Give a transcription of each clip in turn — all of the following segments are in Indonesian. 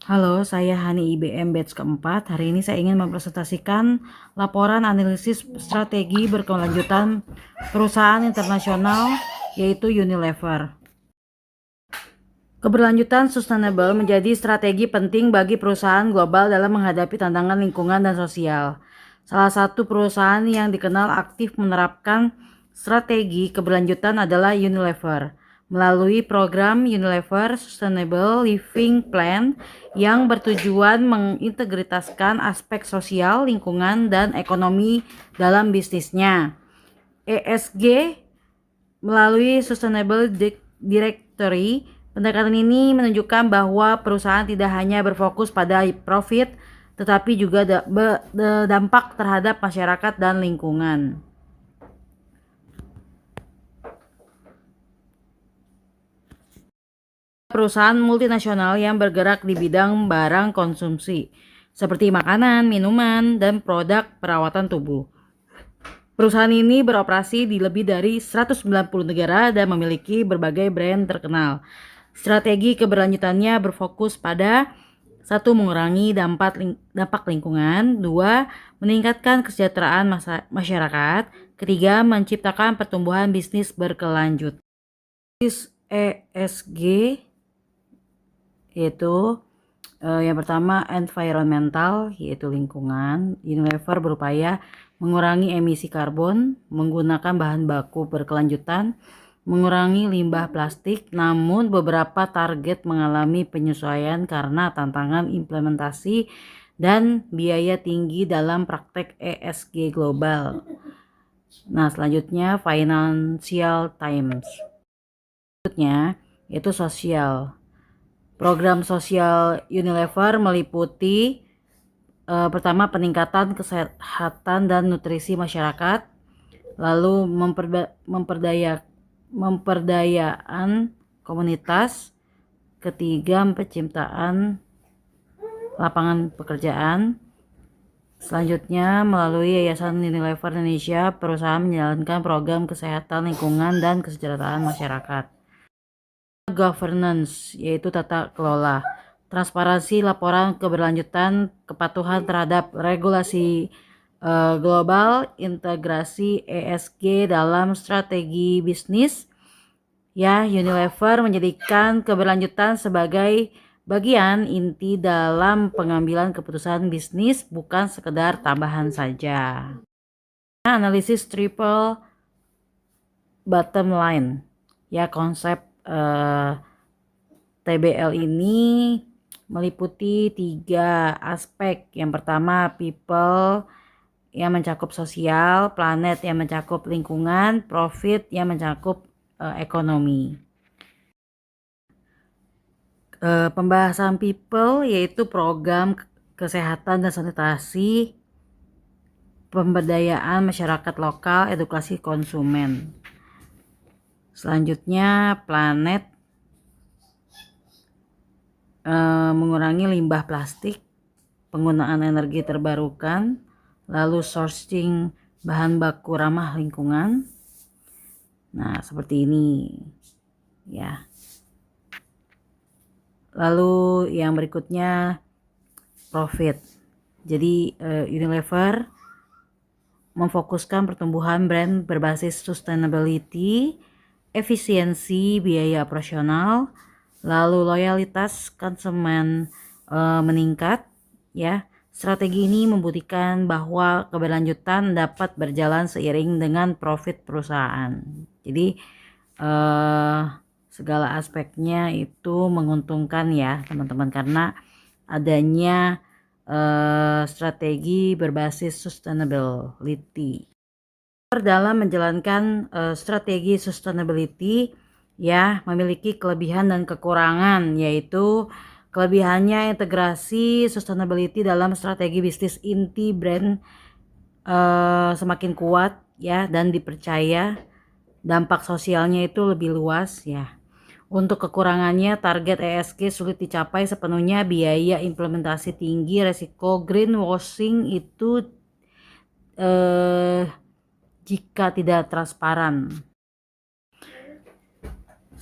Halo, saya Hani IBM batch keempat. Hari ini saya ingin mempresentasikan laporan analisis strategi berkelanjutan perusahaan internasional yaitu Unilever. Keberlanjutan sustainable menjadi strategi penting bagi perusahaan global dalam menghadapi tantangan lingkungan dan sosial. Salah satu perusahaan yang dikenal aktif menerapkan strategi keberlanjutan adalah Unilever. Melalui program Unilever Sustainable Living Plan yang bertujuan mengintegritaskan aspek sosial, lingkungan, dan ekonomi dalam bisnisnya. ESG melalui Sustainable Directory, pendekatan ini menunjukkan bahwa perusahaan tidak hanya berfokus pada profit, tetapi juga berdampak terhadap masyarakat dan lingkungan. Perusahaan multinasional yang bergerak di bidang barang konsumsi, seperti makanan, minuman, dan produk perawatan tubuh. Perusahaan ini beroperasi di lebih dari 190 negara dan memiliki berbagai brand terkenal. Strategi keberlanjutannya berfokus pada 1. Mengurangi dampak lingkungan. 2. Meningkatkan kesejahteraan masyarakat. 3. Menciptakan pertumbuhan bisnis berkelanjutan. ESG yaitu yang pertama environmental, yaitu lingkungan. Unilever berupaya mengurangi emisi karbon, menggunakan bahan baku berkelanjutan, mengurangi limbah plastik, namun beberapa target mengalami penyesuaian karena tantangan implementasi dan biaya tinggi dalam praktek ESG global. Nah, selanjutnya Financial Times. Selanjutnya yaitu sosial. Program sosial Unilever meliputi pertama peningkatan kesehatan dan nutrisi masyarakat, lalu memperdayaan komunitas, ketiga penciptaan lapangan pekerjaan. Selanjutnya melalui Yayasan Unilever Indonesia, perusahaan menjalankan program kesehatan lingkungan dan kesejahteraan masyarakat. Governance yaitu tata kelola, transparansi laporan keberlanjutan, kepatuhan terhadap regulasi global, integrasi ESG dalam strategi bisnis. Ya, Unilever menjadikan keberlanjutan sebagai bagian inti dalam pengambilan keputusan bisnis, bukan sekedar tambahan saja. Analisis triple bottom line, ya, konsep TBL ini meliputi 3 aspek. Yang pertama people yang mencakup sosial, planet yang mencakup lingkungan, profit yang mencakup ekonomi. Pembahasan people yaitu program kesehatan dan sanitasi, pemberdayaan masyarakat lokal, edukasi konsumen. Selanjutnya planet, mengurangi limbah plastik, penggunaan energi terbarukan, lalu sourcing bahan baku ramah lingkungan. Nah, seperti ini ya. Lalu yang berikutnya profit. Jadi Unilever memfokuskan pertumbuhan brand berbasis sustainability, efisiensi biaya operasional, lalu loyalitas konsumen meningkat, ya. Strategi ini membuktikan bahwa keberlanjutan dapat berjalan seiring dengan profit perusahaan. Jadi segala aspeknya itu menguntungkan ya teman-teman, karena adanya strategi berbasis sustainability. Dalam menjalankan strategi sustainability ya memiliki kelebihan dan kekurangan, yaitu kelebihannya integrasi sustainability dalam strategi bisnis inti brand semakin kuat ya dan dipercaya. Dampak sosialnya itu lebih luas ya. Untuk kekurangannya, target ESG sulit dicapai sepenuhnya, biaya implementasi tinggi, resiko greenwashing itu jika tidak transparan.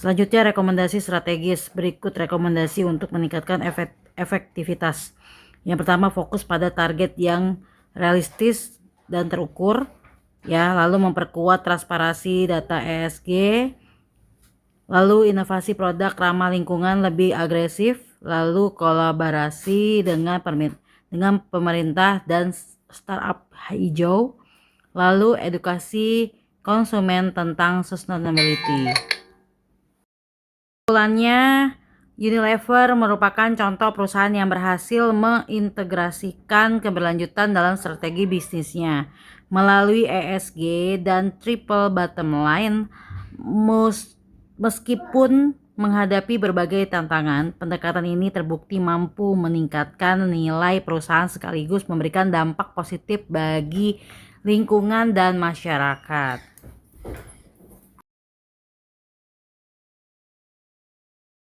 Selanjutnya, rekomendasi strategis. Berikut rekomendasi untuk meningkatkan efektivitas. Yang pertama, fokus pada target yang realistis dan terukur, ya. Lalu memperkuat transparansi data ESG. Lalu inovasi produk ramah lingkungan lebih agresif. Lalu kolaborasi dengan pemerintah dan startup hijau. Lalu edukasi konsumen tentang sustainability. Kesimpulannya, Unilever merupakan contoh perusahaan yang berhasil mengintegrasikan keberlanjutan dalam strategi bisnisnya. Melalui ESG dan triple bottom line, meskipun menghadapi berbagai tantangan, pendekatan ini terbukti mampu meningkatkan nilai perusahaan sekaligus memberikan dampak positif bagi lingkungan dan masyarakat.